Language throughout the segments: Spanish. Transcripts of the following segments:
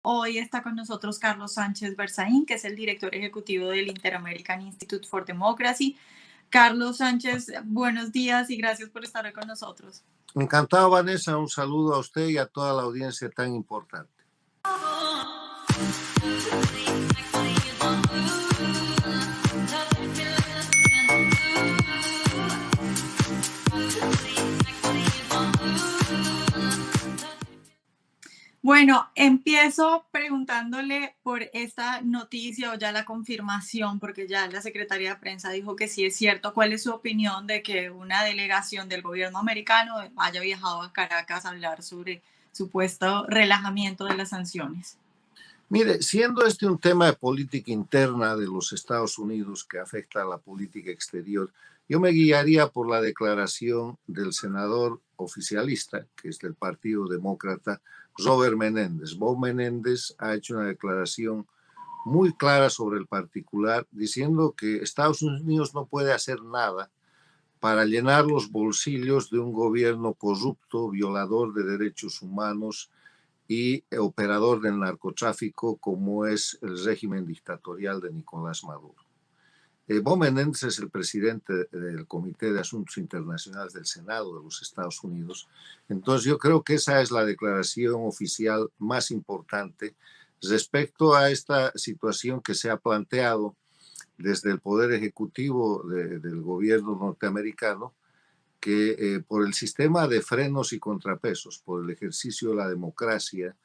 Hoy está con nosotros Carlos Sánchez Berzaín, que es el director ejecutivo del Inter-American Institute for Democracy. Carlos Sánchez, buenos días y gracias por estar hoy con nosotros. Encantado, Vanessa. Un saludo a usted y a toda la audiencia tan importante. Bueno, empiezo preguntándole por esta noticia o ya la confirmación, porque ya la Secretaría de Prensa dijo que sí es cierto. ¿Cuál es su opinión de que una delegación del gobierno americano haya viajado a Caracas a hablar sobre supuesto relajamiento de las sanciones? Mire, siendo este un tema de política interna de los Estados Unidos que afecta a la política exterior, yo me guiaría por la declaración del senador oficialista, que es del Partido Demócrata, Robert Menéndez. Bob Menéndez ha hecho una declaración muy clara sobre el particular, diciendo que Estados Unidos no puede hacer nada para llenar los bolsillos de un gobierno corrupto, violador de derechos humanos y operador del narcotráfico como es el régimen dictatorial de Nicolás Maduro. Bob Menéndez es el presidente del Comité de Asuntos Internacionales del Senado de los Estados Unidos. Entonces yo creo que esa es la declaración oficial más importante respecto a esta situación que se ha planteado desde el Poder Ejecutivo del gobierno norteamericano, que por el sistema de frenos y contrapesos, por el ejercicio de la democracia,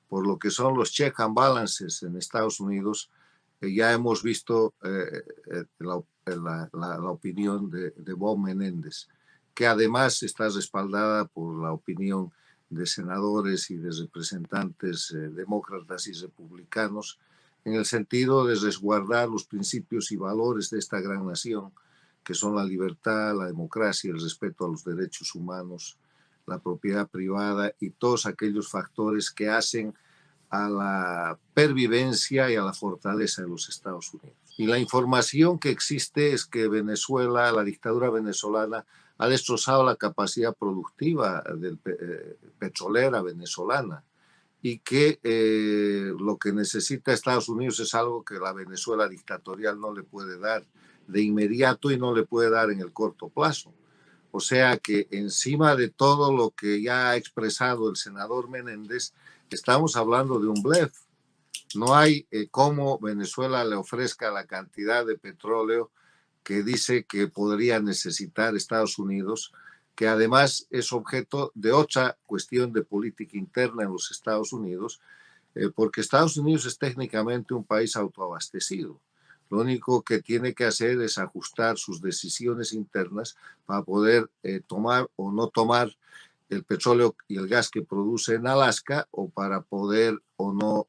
por lo que son los check and balances en Estados Unidos, ya hemos visto la opinión de Bob Menéndez, que además está respaldada por la opinión de senadores y de representantes demócratas y republicanos, en el sentido de resguardar los principios y valores de esta gran nación, que son la libertad, la democracia, el respeto a los derechos humanos, la propiedad privada y todos aquellos factores que hacen a la pervivencia y a la fortaleza de los Estados Unidos. Y la información que existe es que Venezuela, la dictadura venezolana, ha destrozado la capacidad productiva petrolera venezolana y que lo que necesita Estados Unidos es algo que la Venezuela dictatorial no le puede dar de inmediato y no le puede dar en el corto plazo. O sea que encima de todo lo que ya ha expresado el senador Menéndez, estamos hablando de un blef. No hay cómo Venezuela le ofrezca la cantidad de petróleo que dice que podría necesitar Estados Unidos, que además es objeto de otra cuestión de política interna en los Estados Unidos, porque Estados Unidos es técnicamente un país autoabastecido. Lo único que tiene que hacer es ajustar sus decisiones internas para poder tomar o no tomar el petróleo y el gas que produce en Alaska, o para poder o no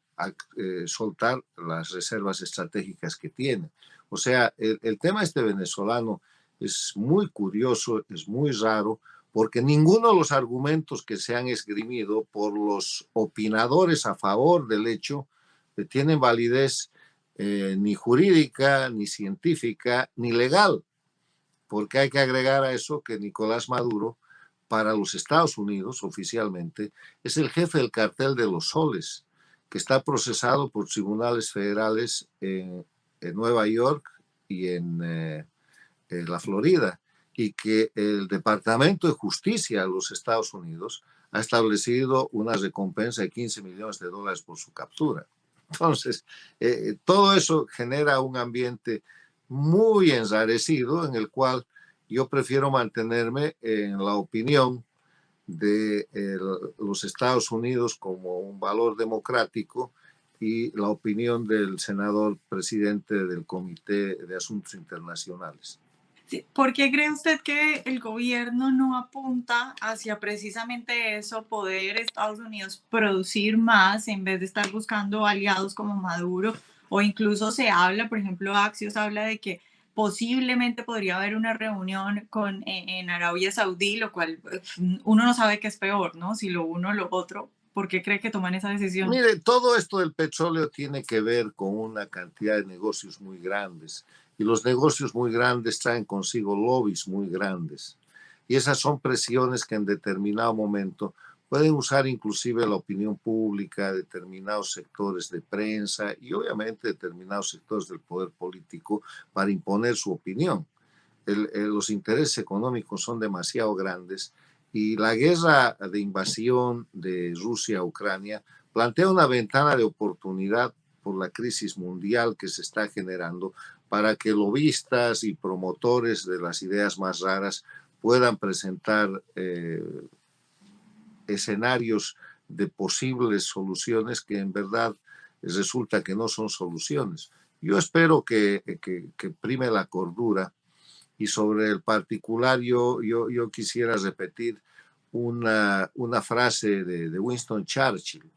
soltar las reservas estratégicas que tiene. O sea, el tema este venezolano es muy curioso, es muy raro, porque ninguno de los argumentos que se han esgrimido por los opinadores a favor del hecho tienen validez ni jurídica, ni científica, ni legal, porque hay que agregar a eso que Nicolás Maduro, para los Estados Unidos oficialmente, es el jefe del cartel de los soles, que está procesado por tribunales federales en Nueva York y en la Florida, y que el Departamento de Justicia de los Estados Unidos ha establecido una recompensa de $15 millones por su captura. Entonces, todo eso genera un ambiente muy enrarecido en el cual yo prefiero mantenerme en la opinión de los Estados Unidos como un valor democrático y la opinión del senador presidente del Comité de Asuntos Internacionales. Sí, ¿por qué cree usted que el gobierno no apunta hacia precisamente eso, poder Estados Unidos producir más en vez de estar buscando aliados como Maduro? O incluso se habla, por ejemplo, Axios habla de que posiblemente podría haber una reunión en Arabia Saudí, lo cual uno no sabe qué es peor, ¿no? Si lo uno o lo otro. ¿Por qué cree que toman esa decisión? Mire, todo esto del petróleo tiene que ver con una cantidad de negocios muy grandes, y los negocios muy grandes traen consigo lobbies muy grandes, y esas son presiones que en determinado momento pueden usar inclusive la opinión pública, determinados sectores de prensa y obviamente determinados sectores del poder político para imponer su opinión. Los intereses económicos son demasiado grandes y la guerra de invasión de Rusia a Ucrania plantea una ventana de oportunidad por la crisis mundial que se está generando para que lobistas y promotores de las ideas más raras puedan presentar escenarios de posibles soluciones que en verdad resulta que no son soluciones. Yo espero que prime la cordura y sobre el particular yo quisiera repetir una frase de Winston Churchill.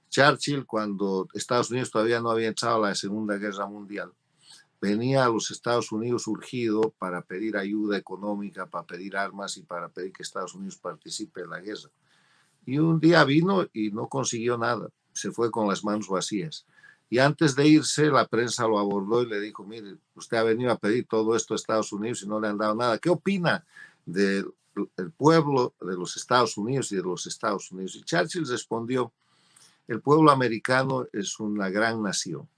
Churchill, cuando Estados Unidos todavía no había entrado a la Segunda Guerra Mundial, venía a los Estados Unidos urgido para pedir ayuda económica, para pedir armas y para pedir que Estados Unidos participe en la guerra. Y un día vino y no consiguió nada, se fue con las manos vacías. Y antes de irse, la prensa lo abordó y le dijo, mire, usted ha venido a pedir todo esto a Estados Unidos y no le han dado nada. ¿Qué opina del pueblo de los Estados Unidos y de los Estados Unidos? Y Churchill respondió, el pueblo americano es una gran nación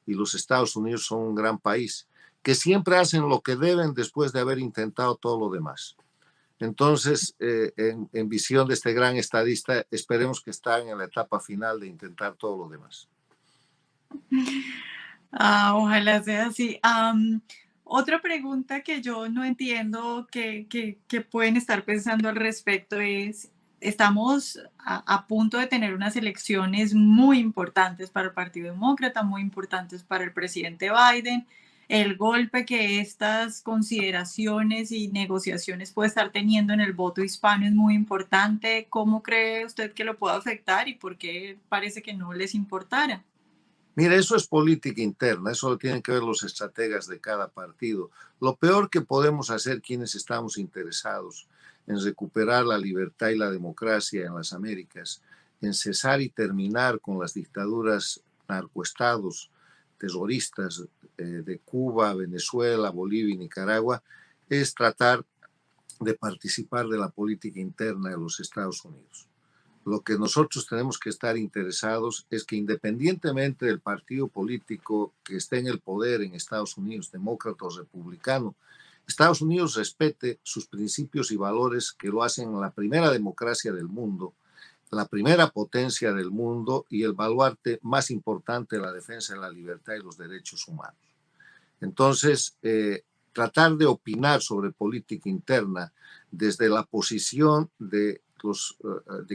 y los Estados Unidos son un gran país, que siempre hacen lo que deben después de haber intentado todo lo demás. Entonces, en visión de este gran estadista, esperemos que estén en la etapa final de intentar todo lo demás. Ojalá sea así. Otra pregunta que yo no entiendo que pueden estar pensando al respecto es, estamos a punto de tener unas elecciones muy importantes para el Partido Demócrata, muy importantes para el presidente Biden. El golpe que estas consideraciones y negociaciones puede estar teniendo en el voto hispano es muy importante. ¿Cómo cree usted que lo puede afectar y por qué parece que no les importara? Mira, eso es política interna, eso lo tienen que ver los estrategas de cada partido. Lo peor que podemos hacer quienes estamos interesados en recuperar la libertad y la democracia en las Américas, en cesar y terminar con las dictaduras narcoestados terroristas de Cuba, Venezuela, Bolivia y Nicaragua, es tratar de participar de la política interna de los Estados Unidos. Lo que nosotros tenemos que estar interesados es que independientemente del partido político que esté en el poder en Estados Unidos, demócrata o republicano, Estados Unidos respete sus principios y valores que lo hacen la primera democracia del mundo, la primera potencia del mundo y el baluarte más importante de la defensa de la libertad y los derechos humanos. Entonces, tratar de opinar sobre política interna desde la posición de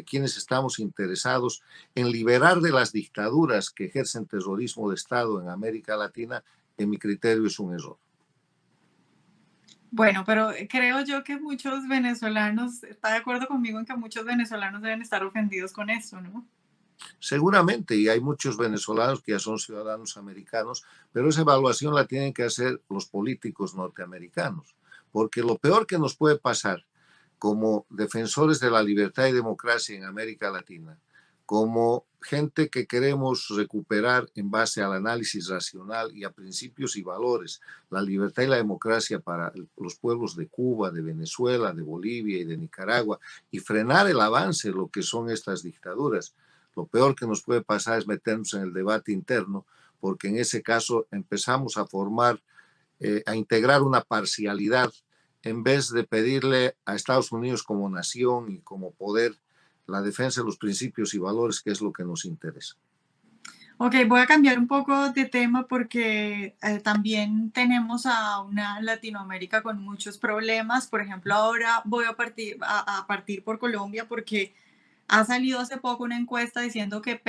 quienes estamos interesados en liberar de las dictaduras que ejercen terrorismo de Estado en América Latina, en mi criterio es un error. Bueno, pero creo yo que muchos venezolanos, está de acuerdo conmigo en que muchos venezolanos deben estar ofendidos con esto, ¿no? Seguramente, y hay muchos venezolanos que ya son ciudadanos americanos, pero esa evaluación la tienen que hacer los políticos norteamericanos, porque lo peor que nos puede pasar como defensores de la libertad y democracia en América Latina, como gente que queremos recuperar en base al análisis racional y a principios y valores, la libertad y la democracia para los pueblos de Cuba, de Venezuela, de Bolivia y de Nicaragua, y frenar el avance de lo que son estas dictaduras. Lo peor que nos puede pasar es meternos en el debate interno, porque en ese caso empezamos a formar, a integrar una parcialidad en vez de pedirle a Estados Unidos como nación y como poder la defensa de los principios y valores, que es lo que nos interesa. Ok, voy a cambiar un poco de tema porque también tenemos a una Latinoamérica con muchos problemas. Por ejemplo, ahora voy a partir por Colombia porque ha salido hace poco una encuesta diciendo que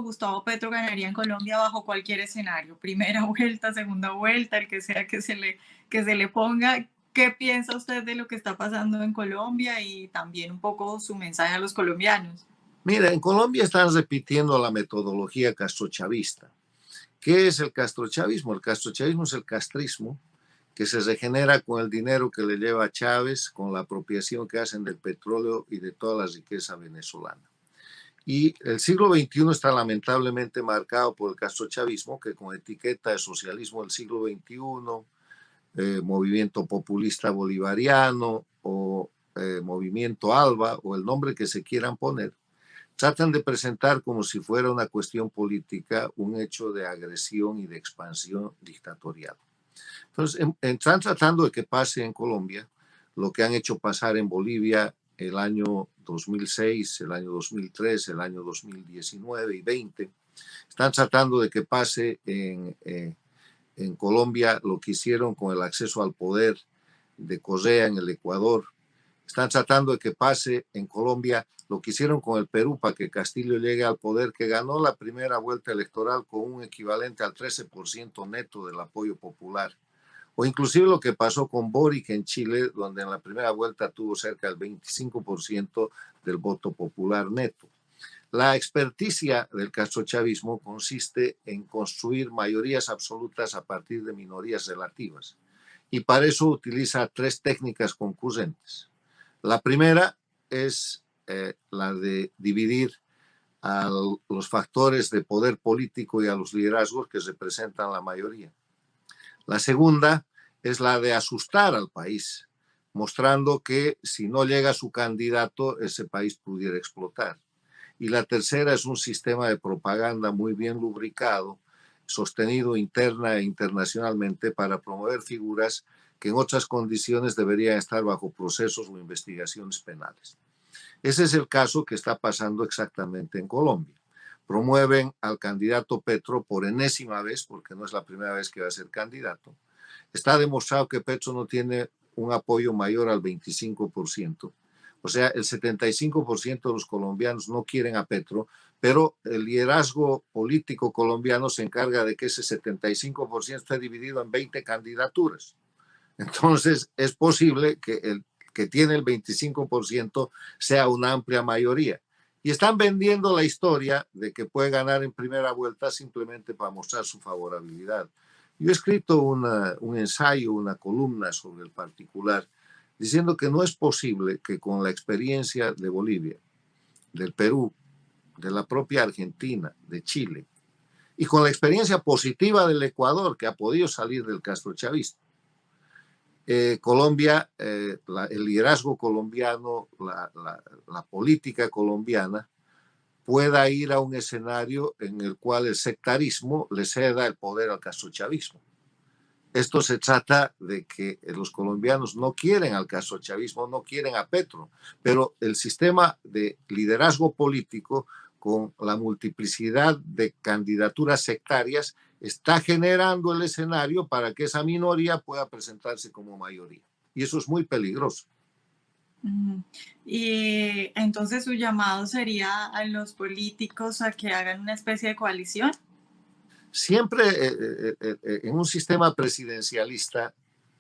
Gustavo Petro ganaría en Colombia bajo cualquier escenario, primera vuelta, segunda vuelta, el que sea que se le ponga. ¿Qué piensa usted de lo que está pasando en Colombia y también un poco su mensaje a los colombianos? Mira, en Colombia están repitiendo la metodología castrochavista. ¿Qué es el castrochavismo? El castrochavismo es el castrismo que se regenera con el dinero que le lleva a Chávez, con la apropiación que hacen del petróleo y de toda la riqueza venezolana. Y el siglo XXI está lamentablemente marcado por el castrochavismo, que con etiqueta de socialismo del siglo XXI, movimiento populista bolivariano o movimiento ALBA o el nombre que se quieran poner, tratan de presentar como si fuera una cuestión política un hecho de agresión y de expansión dictatorial. Entonces, están tratando de que pase en Colombia lo que han hecho pasar en Bolivia el año 2006, el año 2003, el año 2019 y 20. Están tratando de que pase en Colombia lo que hicieron con el acceso al poder de Correa en el Ecuador. Están tratando de que pase en Colombia lo que hicieron con el Perú para que Castillo llegue al poder, que ganó la primera vuelta electoral con un equivalente al 13% neto del apoyo popular. O inclusive lo que pasó con Boric en Chile, donde en la primera vuelta tuvo cerca del 25% del voto popular neto. La experticia del castrochavismo consiste en construir mayorías absolutas a partir de minorías relativas. Y para eso utiliza tres técnicas concurrentes. La primera es la de dividir a los factores de poder político y a los liderazgos que representan la mayoría. La segunda es la de asustar al país, mostrando que si no llega su candidato, ese país pudiera explotar. Y la tercera es un sistema de propaganda muy bien lubricado, sostenido interna e internacionalmente para promover figuras que en otras condiciones deberían estar bajo procesos o investigaciones penales. Ese es el caso que está pasando exactamente en Colombia. Promueven al candidato Petro por enésima vez, porque no es la primera vez que va a ser candidato. Está demostrado que Petro no tiene un apoyo mayor al 25%. O sea, el 75% de los colombianos no quieren a Petro, pero el liderazgo político colombiano se encarga de que ese 75% esté dividido en 20 candidaturas. Entonces, es posible que el que tiene el 25% sea una amplia mayoría. Y están vendiendo la historia de que puede ganar en primera vuelta simplemente para mostrar su favorabilidad. Yo he escrito un ensayo, una columna sobre el particular, diciendo que no es posible que con la experiencia de Bolivia, del Perú, de la propia Argentina, de Chile, y con la experiencia positiva del Ecuador, que ha podido salir del castrochavismo, Colombia, el liderazgo colombiano, la política colombiana, pueda ir a un escenario en el cual el sectarismo le ceda el poder al castrochavismo. Esto se trata de que los colombianos no quieren al castrochavismo, no quieren a Petro, pero el sistema de liderazgo político con la multiplicidad de candidaturas sectarias está generando el escenario para que esa minoría pueda presentarse como mayoría. Y eso es muy peligroso. Y entonces su llamado sería a los políticos a que hagan una especie de coalición. Siempre en un sistema presidencialista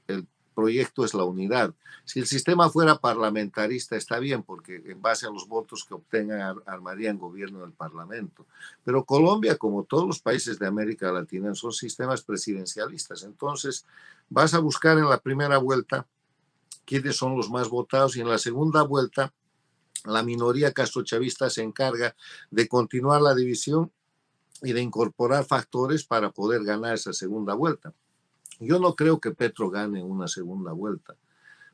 el proyecto es la unidad. Si el sistema fuera parlamentarista está bien, porque en base a los votos que obtengan armarían gobierno del Parlamento. Pero Colombia, como todos los países de América Latina, son sistemas presidencialistas. Entonces vas a buscar en la primera vuelta quiénes son los más votados y en la segunda vuelta la minoría castrochavista se encarga de continuar la división y de incorporar factores para poder ganar esa segunda vuelta. Yo no creo que Petro gane una segunda vuelta,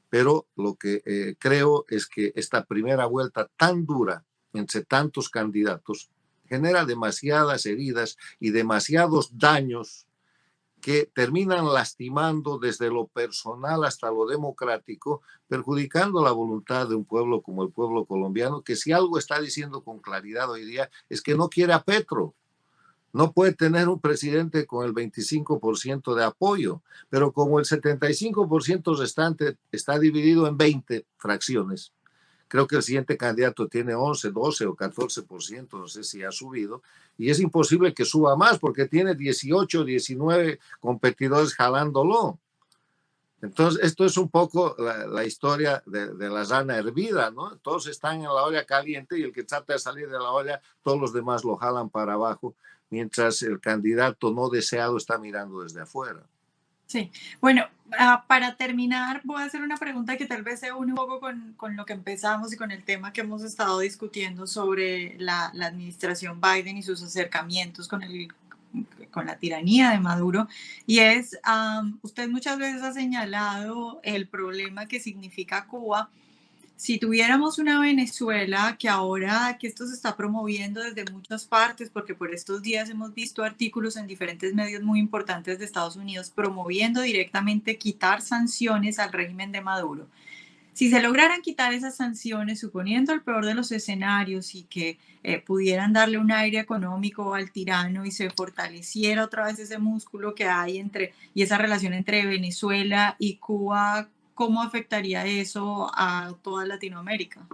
pero lo que creo es que esta primera vuelta tan dura entre tantos candidatos genera demasiadas heridas y demasiados daños que terminan lastimando desde lo personal hasta lo democrático, perjudicando la voluntad de un pueblo como el pueblo colombiano, que si algo está diciendo con claridad hoy día es que no quiere a Petro. No puede tener un presidente con el 25% de apoyo, pero como el 75% restante está dividido en 20 fracciones, creo que el siguiente candidato tiene 11, 12 o 14%, no sé si ha subido, y es imposible que suba más porque tiene 18, 19 competidores jalándolo. Entonces, esto es un poco la historia de la rana hervida, ¿no? Todos están en la olla caliente y el que trata de salir de la olla, todos los demás lo jalan para abajo, mientras el candidato no deseado está mirando desde afuera. Sí, bueno, para terminar, voy a hacer una pregunta que tal vez se une un poco con lo que empezamos y con el tema que hemos estado discutiendo sobre la administración Biden y sus acercamientos con la tiranía de Maduro. Y es, usted muchas veces ha señalado el problema que significa Cuba si tuviéramos una Venezuela que ahora que esto se está promoviendo desde muchas partes, porque por estos días hemos visto artículos en diferentes medios muy importantes de Estados Unidos promoviendo directamente quitar sanciones al régimen de Maduro. Si se lograran quitar esas sanciones, suponiendo el peor de los escenarios y que pudieran darle un aire económico al tirano y se fortaleciera otra vez ese músculo que hay entre y esa relación entre Venezuela y Cuba, ¿cómo afectaría eso a toda Latinoamérica?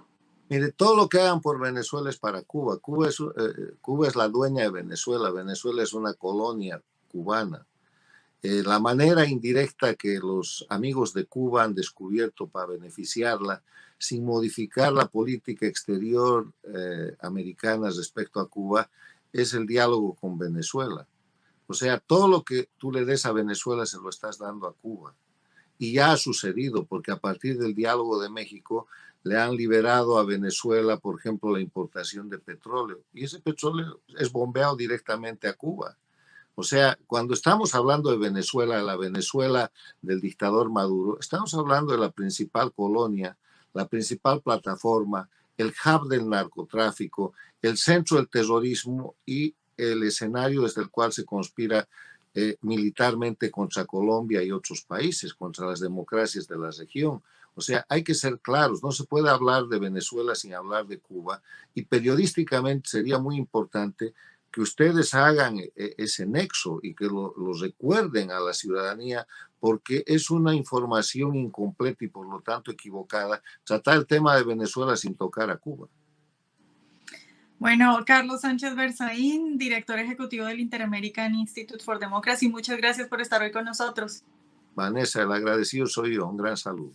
Mire, todo lo que hagan por Venezuela es para Cuba. Cuba es la dueña de Venezuela. Venezuela es una colonia cubana. La manera indirecta que los amigos de Cuba han descubierto para beneficiarla, sin modificar la política exterior americana respecto a Cuba, es el diálogo con Venezuela. O sea, todo lo que tú le des a Venezuela se lo estás dando a Cuba. Y ya ha sucedido, porque a partir del diálogo de México le han liberado a Venezuela, por ejemplo, la importación de petróleo. Y ese petróleo es bombeado directamente a Cuba. O sea, cuando estamos hablando de Venezuela, la Venezuela del dictador Maduro, estamos hablando de la principal colonia, la principal plataforma, el hub del narcotráfico, el centro del terrorismo y el escenario desde el cual se conspira militarmente contra Colombia y otros países, contra las democracias de la región. O sea, hay que ser claros, no se puede hablar de Venezuela sin hablar de Cuba y periodísticamente sería muy importante que ustedes hagan ese nexo y que lo recuerden a la ciudadanía, porque es una información incompleta y por lo tanto equivocada tratar el tema de Venezuela sin tocar a Cuba. Bueno, Carlos Sánchez Berzaín, director ejecutivo del Inter-American Institute for Democracy, muchas gracias por estar hoy con nosotros. Vanessa, el agradecido soy yo. Un gran saludo.